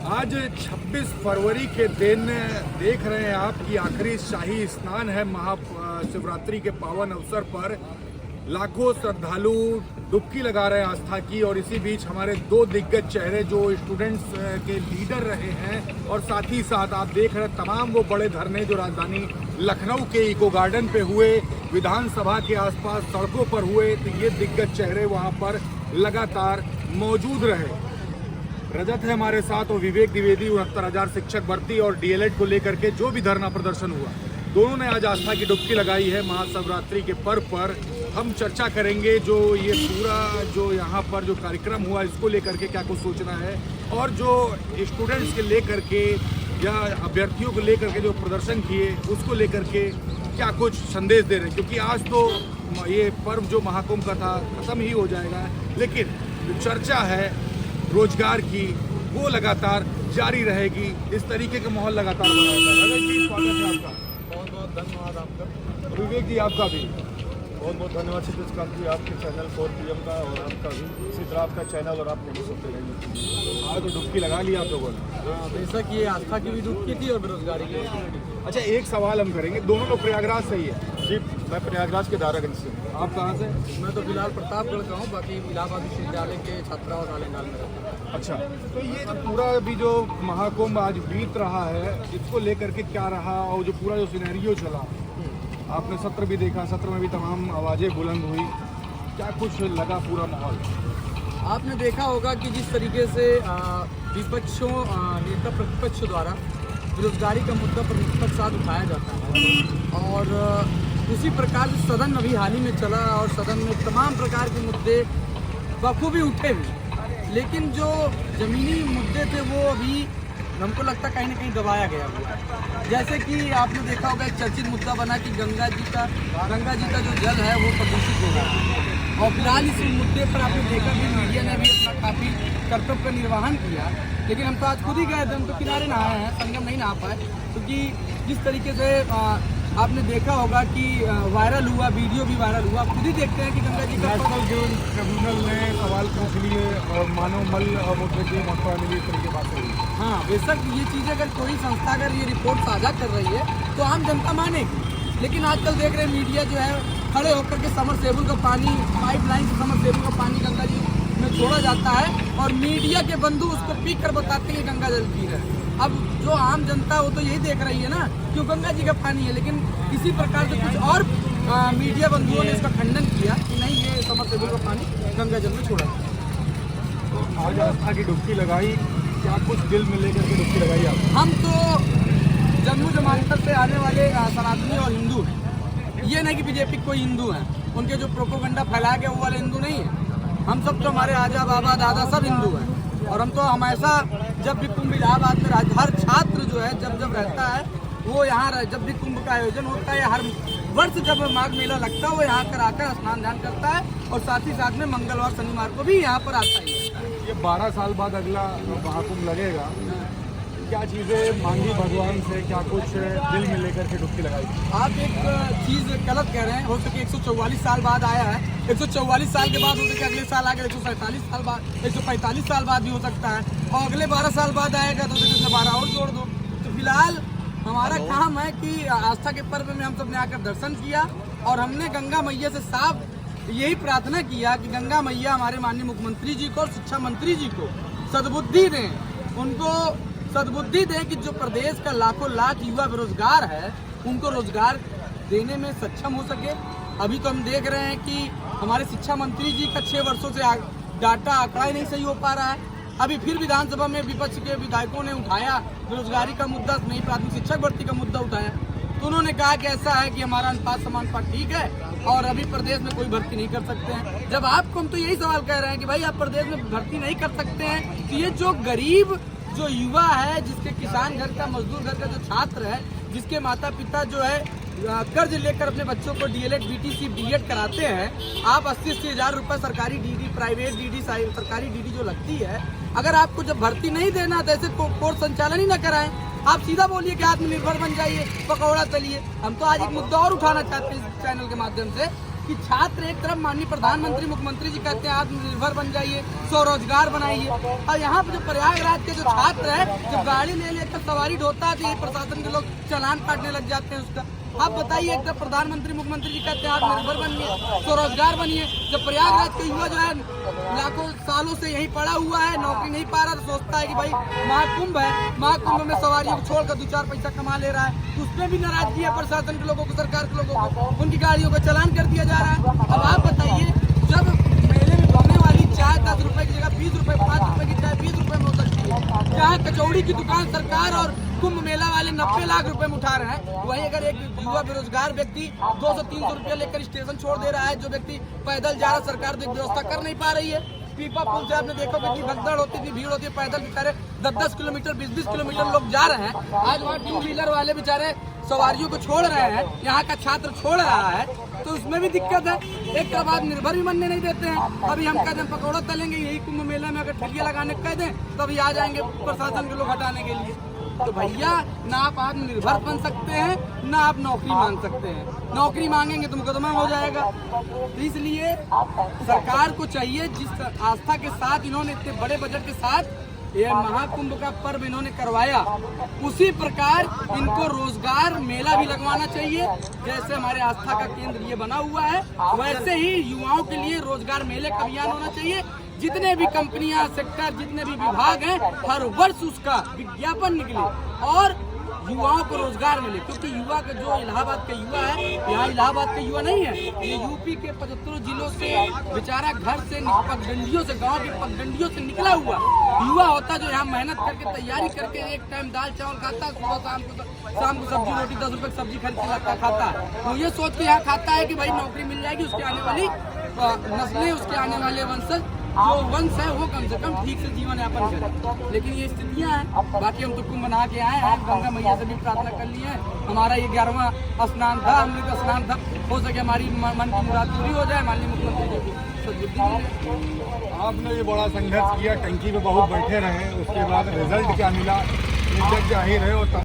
आज 26 फरवरी के दिन देख रहे हैं आप कि आखिरी शाही स्नान है महाशिवरात्रि के पावन अवसर पर। लाखों श्रद्धालु डुबकी लगा रहे हैं आस्था की, और इसी बीच हमारे दो दिग्गज चेहरे जो स्टूडेंट्स के लीडर रहे हैं, और साथ ही साथ आप देख रहे हैं तमाम वो बड़े धरने जो राजधानी लखनऊ के इको गार्डन पे हुए, विधानसभा के आसपास सड़कों पर हुए, तो ये दिग्गज चेहरे वहाँ पर लगातार मौजूद रहे। रजत है हमारे साथ और विवेक द्विवेदी 69,000 शिक्षक भर्ती और डीएलएड को लेकर के जो भी धरना प्रदर्शन हुआ, दोनों ने आज आस्था की डुबकी लगाई है महाशिवरात्रि के पर्व पर। हम चर्चा करेंगे जो ये पूरा जो यहाँ पर जो कार्यक्रम हुआ इसको लेकर के क्या कुछ सोचना है, और जो स्टूडेंट्स के लेकर के या अभ्यर्थियों को लेकर के जो प्रदर्शन किए उसको लेकर के क्या कुछ संदेश दे रहे हैं, क्योंकि आज तो ये पर्व जो महाकुंभ का था खत्म ही हो जाएगा, लेकिन जो चर्चा है रोजगार की वो लगातार जारी रहेगी। इस तरीके का माहौल लगातार बना रहता है। रजत जी, स्वागत है आपका। बहुत बहुत धन्यवाद आपका। विवेक जी, आपका भी बहुत बहुत धन्यवाद क्षितिज जी, आपके चैनल 4PM का और आपका भी, इसी तरह आपका चैनल और आप नहीं सुनते रहेंगे। आज तो डुबकी लगा लिया आप लोगों ने। बेशक ये आस्था की भी डुबकी थी और बेरोजगारी की भी। अच्छा, एक सवाल हम करेंगे, दोनों लोग प्रयागराज से ही है? जी, मैं प्रयागराज के दारागंज से हूँ। आप कहाँ से? मैं तो फिलहाल प्रतापगढ़ का हूँ, बाकी इलाहाबाद विश्वविद्यालय के छात्रावास आलेंगाल में रहता हूँ। अच्छा, तो ये जो पूरा अभी जो महाकुंभ आज बीत रहा है, इसको लेकर के क्या रहा, और जो पूरा जो सिनेरियो चला, आपने सत्र भी देखा, सत्र में भी तमाम आवाज़ें बुलंद हुई, क्या कुछ लगा पूरा माहौल? आपने देखा होगा कि जिस तरीके से विपक्षों नेता प्रतिपक्ष द्वारा बेरोजगारी का मुद्दा प्रमुखता के साथ उठाया जाता है, और उसी प्रकार से सदन अभी हाल ही में चला और सदन में तमाम प्रकार के मुद्दे बखूबी उठे हुए, लेकिन जो ज़मीनी मुद्दे थे वो अभी हमको लगता कहीं ना कहीं दबाया गया हुआ। जैसे कि आपने देखा होगा एक चर्चित मुद्दा बना कि गंगा जी का जो जल है वो प्रदूषित हो रहा है, और फिलहाल इस मुद्दे पर आपने देखा कि मीडिया ने भी अपना काफ़ी कर्तव्य का निर्वहन किया, लेकिन हम तो आज खुद ही गए थे, हम तो किनारे नहाए हैं, संगम नहीं नहा पाए, क्योंकि जिस तरीके से आपने देखा होगा कि वायरल हुआ, वीडियो भी वायरल हुआ, आप खुद ही देखते हैं कि गंगा जी का नेशनल ट्रिब्यूनल ने सवाल पूछ लिए और मानव मल और मूत्र की मात्रा मिली, इस तरह की बातें हुई। हाँ, बेशक ये चीज़ अगर कोई संस्था अगर ये रिपोर्ट साझा कर रही है तो आम जनता मानेगी, लेकिन आजकल देख रहे हैं मीडिया जो है खड़े होकर के समरसेबुल का पानी, पाइपलाइन से समरसेबुल का पानी गंगा जी में छोड़ा जाता है, और मीडिया के बंधु उसको पी कर बताते हैं गंगा जल पी रहे हैं। अब जो आम जनता वो तो यही देख रही है ना कि वो गंगा जी का पानी है, लेकिन किसी प्रकार से कुछ और मीडिया बंधुओं ने इसका खंडन किया कि नहीं, ये समरसेबुल का पानी गंगा जल में छोड़ा। तो आज आस्था की डुबकी लगाई, क्या कुछ दिल में लेकर के डुबकी लगाई आप? हम तो जम्मू जमानत से आने वाले सनातनी और हिंदू हैं, ये नहीं कि बीजेपी कोई हिंदू हैं, उनके जो प्रोपोगंडा फैलाया गया वो वाले हिंदू नहीं है। हम सब तो हमारे आजा बाबा दादा सब हिंदू हैं, और हम तो हमेशा जब भी कुंभ इलाहाबाद में हर छात्र जो है जब रहता है वो यहाँ, जब भी कुंभ का आयोजन होता है, हर वर्ष जब माघ मेला लगता है वो यहाँ कर आकर स्नान ध्यान करता है, और साथ ही साथ में मंगलवार शनिवार को भी यहाँ पर आता ही है। ये 12 साल बाद अगला महाकुंभ लगेगा, क्या चीज़ें मांगी भगवान से, क्या कुछ दिल में लेकर के डुबकी लगाई? आप एक चीज़ गलत कह रहे हैं, हो सके 144 साल बाद आया है, 144 साल के बाद हो सके अगले साल आएगा, 147 साल बाद, 145 साल बाद भी हो सकता है, और अगले 12 साल बाद आएगा तो उसमें 12 और जोड़ दो। तो फिलहाल हमारा काम है कि आस्था के पर्व में हम सब ने आकर दर्शन किया, और हमने गंगा मैया से साफ यही प्रार्थना किया कि गंगा मैया हमारे माननीय मुख्यमंत्री जी को और शिक्षा मंत्री जी को सद्बुद्धि दें, उनको सद्बुद्धि दें कि जो प्रदेश का लाखों लाख युवा बेरोजगार है उनको रोजगार देने में सक्षम हो सके। अभी तो हम देख रहे हैं कि हमारे शिक्षा मंत्री जी का 6 वर्षों से डाटा आंकड़ा ही नहीं सही हो पा रहा है। अभी फिर विधानसभा में विपक्ष के विधायकों ने उठाया बेरोजगारी का मुद्दा, नई प्राथमिक शिक्षक भर्ती का मुद्दा उठाया, तो उन्होंने कहा कि ऐसा है कि हमारा अनुपात समानुपात ठीक है और अभी प्रदेश में कोई भर्ती नहीं कर सकते हैं। जब आपको हम तो यही सवाल कह रहे हैं कि भाई आप प्रदेश में भर्ती नहीं कर सकते हैं, तो ये जो गरीब जो युवा है, जिसके किसान घर का, मजदूर घर का जो छात्र है, जिसके माता पिता जो है कर्ज लेकर अपने बच्चों को डीएलएड बीटीसी बीएड कराते हैं, आप 80-80 हज़ार रुपये सरकारी डीडी, प्राइवेट डीडी, सरकारी डीडी जो लगती है, अगर आपको जब भर्ती नहीं देना तो ऐसे कोर्स संचालन ही ना कराएं। आप सीधा बोलिए कि आत्मनिर्भर बन जाइए, पकौड़ा तलिए। हम तो आज एक मुद्दा और उठाना चाहते हैं इस चैनल के माध्यम से कि छात्र एक तरफ माननीय प्रधानमंत्री मुख्यमंत्री जी कहते हैं आत्मनिर्भर बन जाइए, स्वरोजगार बनाइए, और यहाँ पे जो प्रयागराज के जो छात्र है जब गाड़ी ले लेकर सवारी ढोता है तो ये प्रशासन के लोग चालान काटने लग जाते हैं उसका। आप बताइए, एक तरफ प्रधानमंत्री मुख्यमंत्री जी कहते हैं आत्मनिर्भर बनिए, स्वरोजगार बनिए, जब प्रयागराज के युवा जो है लाखों सालों से यहीं पड़ा हुआ है, नौकरी नहीं पा रहा, तो सोचता है कि भाई महाकुंभ है, महाकुंभ में सवारियों को छोड़कर 2-4 पैसा कमा ले रहा है, तो उसमें भी नाराजगी है प्रशासन के लोगों को, सरकार के लोगों को, उनकी गाड़ियों का चालान कर दिया जा रहा है। अब आप बताइए, जब मेले में बिकने वाली चाय 10 रुपए की जगह 20 रुपए, 5 रुपए की चाय 20 रुपए में हो सकती है, जहाँ कचौड़ी की दुकान सरकार और कुंभ मेला वाले 90 लाख रुपए में उठा रहे हैं, वहीं अगर एक युवा बेरोजगार व्यक्ति 200-300 रुपया लेकर स्टेशन छोड़ दे रहा है, जो व्यक्ति पैदल जा रहा, सरकार तो व्यवस्था कर नहीं पा रही है। पीपा पुल से आपने देखा कितनी भगदड़ होती थी, भीड़ होती है, पैदल बेचारे 10-10 किलोमीटर 20-20 किलोमीटर लोग जा रहे हैं। आज वहाँ 2 व्हीलर वाले बेचारे सवारियों को छोड़ रहे हैं, यहाँ का छात्र छोड़ रहा है, तो उसमें भी दिक्कत है। एक तरफ आप निर्भर भी बनने नहीं देते हैं, अभी हम कहते हैं पकौड़ा तलेंगे, यही कुंभ मेला में अगर ठगिया लगाने कह दें तो अभी आ जाएंगे प्रशासन के लोग हटाने के लिए। तो भैया, ना आप आत्मनिर्भर बन सकते हैं, ना आप नौकरी मांग सकते हैं। नौकरी मांगेंगे तो मुकदमा हो जाएगा। तो इसलिए सरकार को चाहिए, जिस आस्था के साथ इन्होंने इतने बड़े बजट के साथ ये महाकुंभ का पर्व इन्होंने करवाया, उसी प्रकार इनको रोजगार मेला भी लगवाना चाहिए। जैसे हमारे आस्था का केंद्र ये बना हुआ है, वैसे ही युवाओं के लिए रोजगार मेले का अभियान होना चाहिए। जितने भी कंपनियां, सेक्टर, जितने भी विभाग हैं, हर वर्ष उसका विज्ञापन निकले और युवाओं को रोजगार मिले, क्योंकि युवा का जो इलाहाबाद का युवा है, यहाँ इलाहाबाद का युवा नहीं है, ये यूपी के 75 जिलों से बेचारा घर से पगडंडियों से, गांव की पगडंडियों से निकला हुआ युवा होता, जो यहाँ मेहनत करके तैयारी करके एक टाइम दाल चावल खाता, सुबह शाम को सब्जी रोटी 10 रुपए की सब्जी खरीद के लाता खाता है, तो ये सोच के यहाँ खाता है कि भाई नौकरी मिल जाएगी, उसके आने वाली नस्लें, उसके आने वाले वंशज, जो वंश है वो कम से कम ठीक से जीवन यापन करे। लेकिन ये स्थितियां हैं। बाकी हम तो कुंभ बना के आए हैं, गंगा मैया से भी प्रार्थना कर लिए हैं, हमारा ये 11वां स्नान था, अमृत स्नान था, हो सके हमारी मन की मुराद पूरी हो जाए, माननीय मुख्यमंत्री जी की सद्बुद्धि मिले। आपने ये बड़ा संघर्ष किया, टंकी पे बहुत बैठे रहे, उसके बाद रिजल्ट क्या मिला ये जग जाहिर है। और